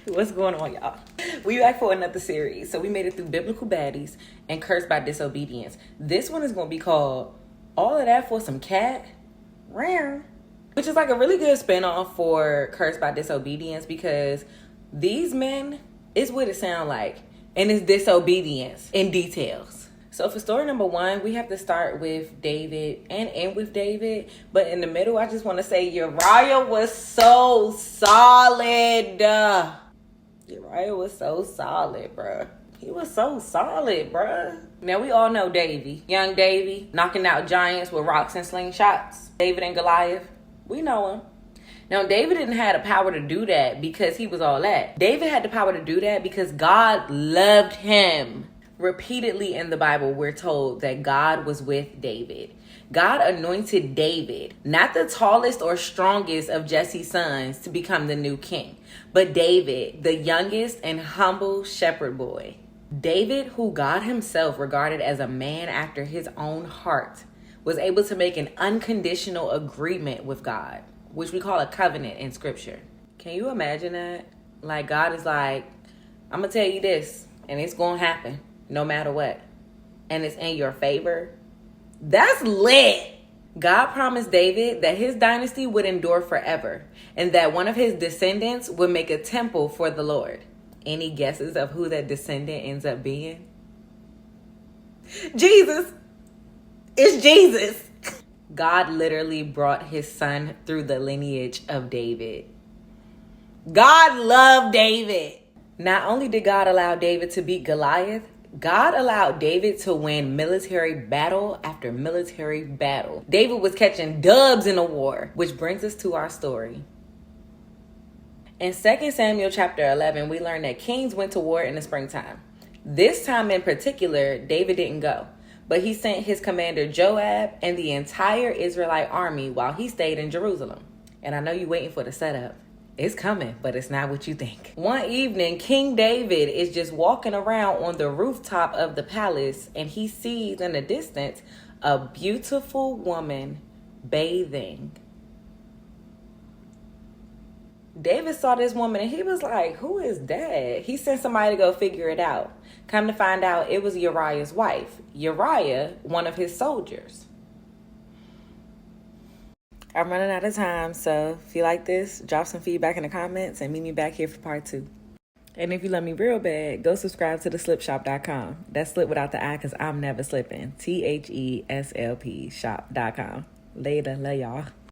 What's going on, y'all? We back for another series. So we made it through biblical baddies and cursed by disobedience. This one is going to be called All of That for Some Cat, Raerrn, which is like a really good spinoff for cursed by disobedience because these men is what it sound like, and it's disobedience in details. So for story number one, we have to start with David and end with David. But in the middle, I just want to say Uriah was so solid. Uriah was so solid, bruh. He was so solid, bruh. Now, we all know Davy. Young Davy, knocking out giants with rocks and slingshots. David and Goliath. We know him. Now, David didn't have the power to do that because he was all that. David had the power to do that because God loved him. Repeatedly in the Bible, we're told that God was with David. God anointed David, not the tallest or strongest of Jesse's sons, to become the new king, but David, the youngest and humble shepherd boy. David, who God himself regarded as a man after his own heart, was able to make an unconditional agreement with God, which we call a covenant in scripture. Can you imagine that? Like, God is like, I'm going to tell you this, and it's going to happen no matter what. And it's in your favor. That's lit. God promised David that his dynasty would endure forever and that one of his descendants would make a temple for the Lord. Any guesses of who that descendant ends up being? Jesus. It's Jesus. God literally brought his son through the lineage of David. God loved David. Not only did God allow David to beat Goliath, God allowed David to win military battle after military battle. David was catching dubs in the war, which brings us to our story. In 2 Samuel chapter 11, we learn that kings went to war in the springtime. This time in particular, David didn't go, but he sent his commander Joab and the entire Israelite army while he stayed in Jerusalem. And I know you're waiting for the setup. It's coming, but it's not what you think. One evening, King David is just walking around on the rooftop of the palace, and he sees in the distance a beautiful woman bathing. David saw this woman, and he was like, who is that? He sent somebody to go figure it out. Come to find out, it was Uriah's wife. Uriah, one of his soldiers. I'm running out of time, so if you like this, drop some feedback in the comments and meet me back here for part 2. And if you love me real bad, go subscribe to theslipshop.com. That's slip without the I because I'm never slipping. THESLP shop.com. Later. Love y'all.